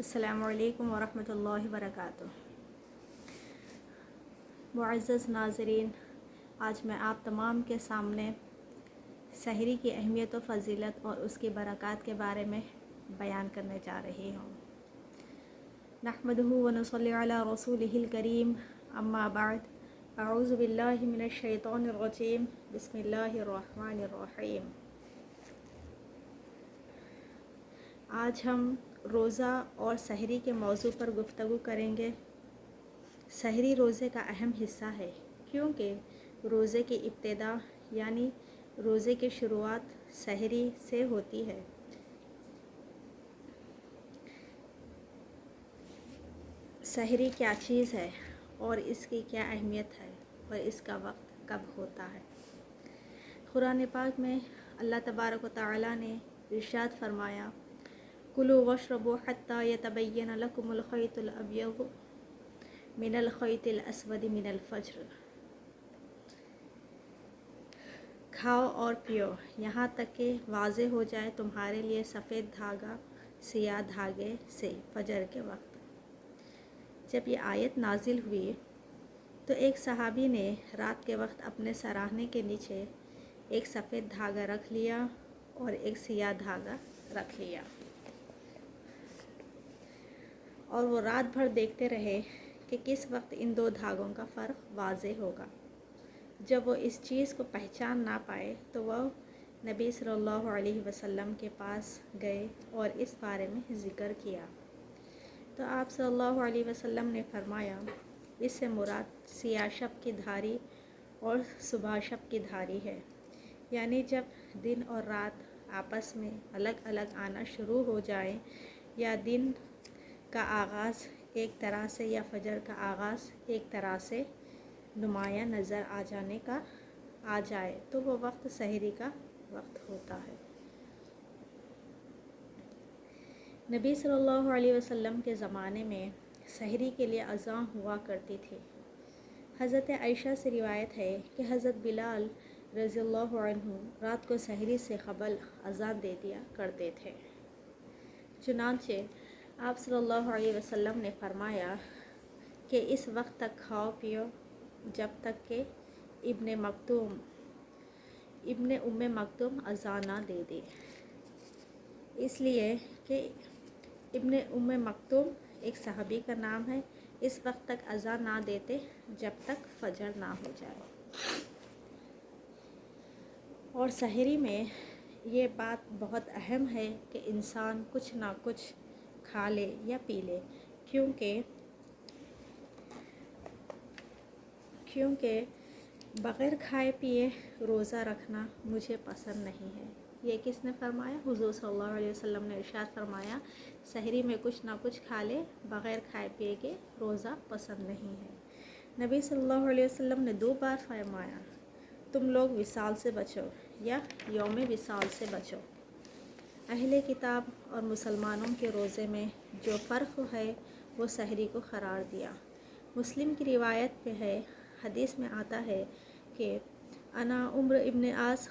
السلام علیکم ورحمۃ اللہ وبرکاتہ۔ معزز ناظرین، آج میں آپ تمام کے سامنے سحری کی اہمیت و فضیلت اور اس کی برکات کے بارے میں بیان کرنے جا رہی ہوں۔ نحمدہ ونصلی علی رسولہ الکریم، اما بعد، اعوذ باللہ من الشیطان الرجیم، بسم اللہ الرحمن الرحیم۔ آج ہم روزہ اور سحری کے موضوع پر گفتگو کریں گے۔ سحری روزے کا اہم حصہ ہے کیونکہ روزے کی ابتدا یعنی روزے کی شروعات سحری سے ہوتی ہے۔ سحری کیا چیز ہے اور اس کی کیا اہمیت ہے اور اس کا وقت کب ہوتا ہے؟ قرآن پاک میں اللہ تبارک و تعالیٰ نے ارشاد فرمایا، کلوا واشربوا حتی یتبین لکم الخیط الابیض من الخیط الاسود من الفجر۔ کھاؤ اور پیو یہاں تک کہ واضح ہو جائے تمہارے لیے سفید دھاگا سیاہ دھاگے سے فجر کے وقت۔ جب یہ آیت نازل ہوئی تو ایک صحابی نے رات کے وقت اپنے سراہنے کے نیچے ایک سفید دھاگا رکھ لیا اور ایک سیاہ دھاگا رکھ لیا، اور وہ رات بھر دیکھتے رہے کہ کس وقت ان دو دھاگوں کا فرق واضح ہوگا۔ جب وہ اس چیز کو پہچان نہ پائے تو وہ نبی صلی اللہ علیہ وسلم کے پاس گئے اور اس بارے میں ذکر کیا تو آپ صلی اللہ علیہ وسلم نے فرمایا، اس سے مراد سیاہ شب کی دھاری اور صبح شب کی دھاری ہے، یعنی جب دن اور رات آپس میں الگ الگ آنا شروع ہو جائیں، یا دن کا آغاز ایک طرح سے یا فجر کا آغاز ایک طرح سے نمایاں نظر آ جائے تو وہ وقت سحری کا وقت ہوتا ہے۔ نبی صلی اللہ علیہ وسلم کے زمانے میں سحری کے لیے اذان ہوا کرتی تھی۔ حضرت عائشہ سے روایت ہے کہ حضرت بلال رضی اللہ عنہ رات کو سحری سے قبل اذان دے دیا کرتے تھے۔ چنانچہ آپ صلی اللہ علیہ وسلم نے فرمایا کہ اس وقت تک کھاؤ پیو جب تک کہ ابن ام مکتوم اذان نہ دے دے، اس لیے کہ ابن ام مکتوم ایک صحابی کا نام ہے۔ اس وقت تک اذان نہ دیتے جب تک فجر نہ ہو جائے۔ اور سحری میں یہ بات بہت اہم ہے کہ انسان کچھ نہ کچھ کھا لے یا پی لے، کیونکہ بغیر کھائے پیے روزہ رکھنا مجھے پسند نہیں ہے۔ یہ کس نے فرمایا؟ حضور صلی اللہ علیہ وسلم نے ارشاد فرمایا، سحری میں کچھ نہ کچھ کھا لے، بغیر کھائے پیے کے روزہ پسند نہیں ہے۔ نبی صلی اللہ علیہ وسلم نے 2 بار فرمایا، تم لوگ وصال سے بچو یا یوم وصال سے بچو۔ اہل کتاب اور مسلمانوں کے روزے میں جو فرق ہے وہ سحری کو قرار دیا۔ مسلم کی روایت پہ ہے، حدیث میں آتا ہے کہ انا عمرو ابن عاص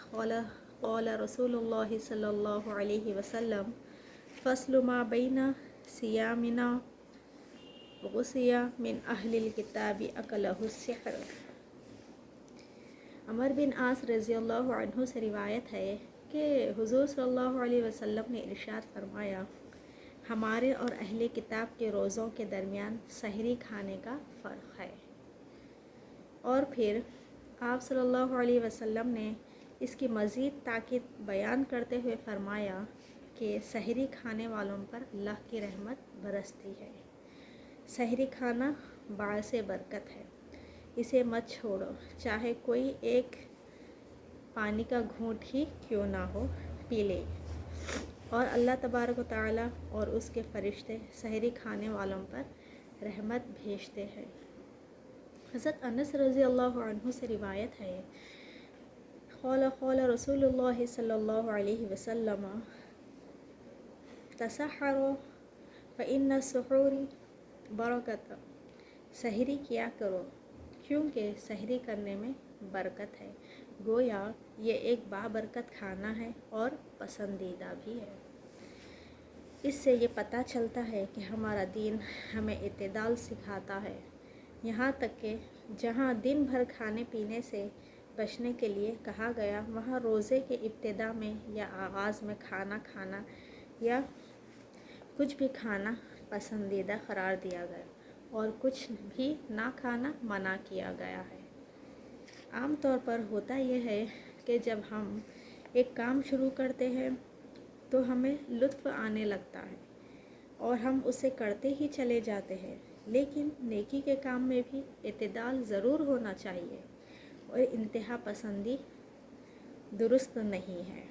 قال رسول اللہ صلی اللہ علیہ وسلم، فصل ما بین صیامنا غصی من اہل الکتاب اکلہ السحر۔ عمر بن عاص رضی اللہ عنہ سے روایت ہے کہ حضور صلی اللہ علیہ وسلم نے ارشاد فرمایا، ہمارے اور اہل کتاب کے روزوں کے درمیان سحری کھانے کا فرق ہے۔ اور پھر آپ صلی اللہ علیہ وسلم نے اس کی مزید تاکید بیان کرتے ہوئے فرمایا کہ سحری کھانے والوں پر اللہ کی رحمت برستی ہے۔ سحری کھانا باعث برکت ہے، اسے مت چھوڑو، چاہے کوئی ایک پانی کا گھونٹ ہی کیوں نہ ہو پی لے۔ اور اللہ تبارک و تعالیٰ اور اس کے فرشتے سحری کھانے والوں پر رحمت بھیجتے ہیں۔ حضرت انس رضی اللہ عنہ سے روایت ہے، قال رسول اللہ صلی اللہ علیہ وسلم، تسحروا فإن السحور برکۃ۔ سحری کیا کرو کیونکہ سحری کرنے میں برکت ہے۔ گویا یہ ایک بابرکت کھانا ہے اور پسندیدہ بھی ہے۔ اس سے یہ پتہ چلتا ہے کہ ہمارا دین ہمیں اعتدال سکھاتا ہے، یہاں تک کہ جہاں دن بھر کھانے پینے سے بچنے کے لیے کہا گیا، وہاں روزے کے ابتدا میں یا آغاز میں کھانا کھانا یا کچھ بھی کھانا پسندیدہ قرار دیا گیا اور کچھ بھی نہ کھانا منع کیا گیا ہے۔ عام طور پر ہوتا یہ ہے کہ جب ہم ایک کام شروع کرتے ہیں تو ہمیں لطف آنے لگتا ہے اور ہم اسے کرتے ہی چلے جاتے ہیں، لیکن نیکی کے کام میں بھی اعتدال ضرور ہونا چاہیے اور انتہا پسندی درست نہیں ہے۔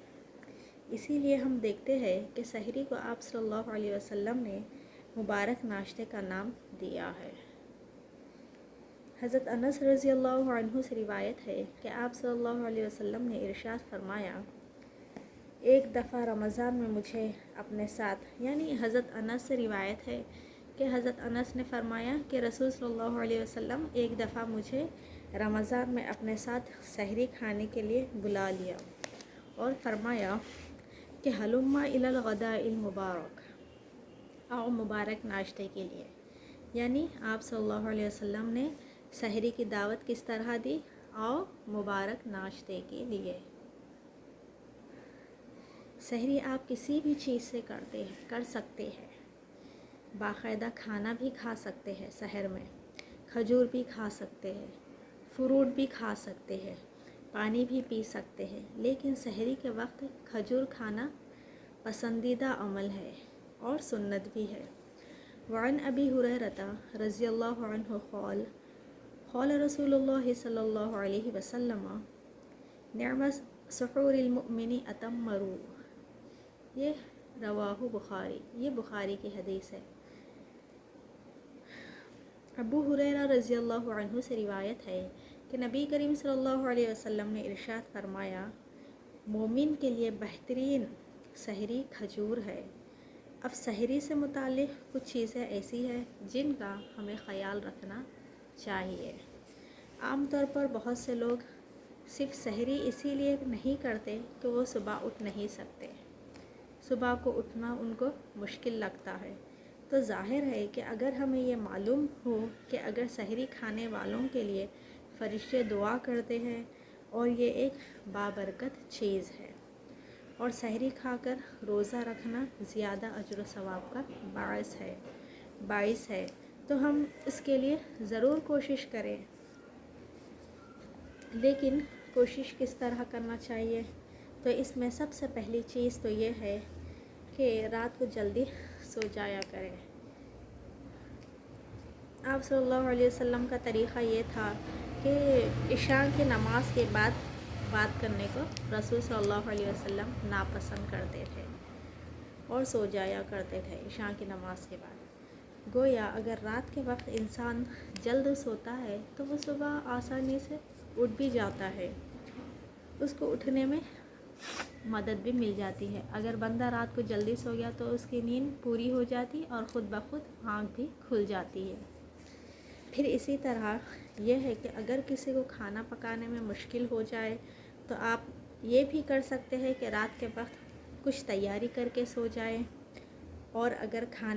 اسی لیے ہم دیکھتے ہیں کہ سحری کو آپ صلی اللہ علیہ وسلم نے مبارک ناشتے کا نام دیا ہے۔ حضرت انس رضی اللہ عنہ سے روایت ہے کہ آپ صلی اللہ علیہ وسلم نے ارشاد فرمایا، ایک دفعہ رمضان میں مجھے اپنے ساتھ، یعنی حضرت انس سے روایت ہے کہ حضرت انس نے فرمایا کہ رسول صلی اللہ علیہ وسلم ایک دفعہ مجھے رمضان میں اپنے ساتھ سحری کھانے کے لیے بلا لیا اور فرمایا کہ ہلما الی الغداء المبارک، آؤ مبارک ناشتے کے لیے۔ یعنی آپ صلی اللہ علیہ وسلم نے سحری کی دعوت کس طرح دی؟ آؤ مبارک ناشتے کے لیے۔ سحری آپ کسی بھی چیز سے کر سکتے ہیں، باقاعدہ کھانا بھی کھا سکتے ہیں، سحر میں کھجور بھی کھا سکتے ہیں، فروٹ بھی کھا سکتے ہیں، پانی بھی پی سکتے ہیں، لیکن سحری کے وقت کھجور کھانا پسندیدہ عمل ہے اور سنت بھی ہے۔ وعن ابی ہریرہ رضی اللہ عنہ قال قال رسول اللہ صلی اللہ علیہ وسلم نعم سحور المؤمن اتمر، یہ رواہ بخاری، یہ بخاری کی حدیث ہے۔ ابو ہریرہ رضی اللہ عنہ سے روایت ہے کہ نبی کریم صلی اللہ علیہ وسلم نے ارشاد فرمایا، مومن کے لیے بہترین سحری کھجور ہے۔ اب سحری سے متعلق کچھ چیزیں ایسی ہیں جن کا ہمیں خیال رکھنا چاہیے۔ عام طور پر بہت سے لوگ صرف سحری اسی لیے نہیں کرتے کہ وہ صبح اٹھ نہیں سکتے، صبح کو اٹھنا ان کو مشکل لگتا ہے۔ تو ظاہر ہے کہ اگر ہمیں یہ معلوم ہو کہ اگر سحری کھانے والوں کے لیے فرشتے دعا کرتے ہیں اور یہ ایک بابرکت چیز ہے اور سحری کھا کر روزہ رکھنا زیادہ اجر و ثواب کا باعث ہے تو ہم اس کے لیے ضرور کوشش کریں۔ لیکن کوشش کس طرح کرنا چاہیے؟ تو اس میں سب سے پہلی چیز تو یہ ہے کہ رات کو جلدی سو جایا کریں۔ آپ صلی اللہ علیہ وسلم کا طریقہ یہ تھا کہ عشاء کی نماز کے بعد بات کرنے کو رسول صلی اللہ علیہ وسلم ناپسند کرتے تھے اور سو جایا کرتے تھے عشاء کی نماز کے بعد۔ گویا اگر رات کے وقت انسان جلد سوتا ہے تو وہ صبح آسانی سے اٹھ بھی جاتا ہے، اس کو اٹھنے میں مدد بھی مل جاتی ہے۔ اگر بندہ رات کو جلدی سو گیا تو اس کی نیند پوری ہو جاتی اور خود بخود آنکھ بھی کھل جاتی ہے۔ پھر اسی طرح یہ ہے کہ اگر کسی کو کھانا پکانے میں مشکل ہو جائے تو آپ یہ بھی کر سکتے ہیں کہ رات کے وقت کچھ تیاری کر کے سو جائیں، اور اگر کھانے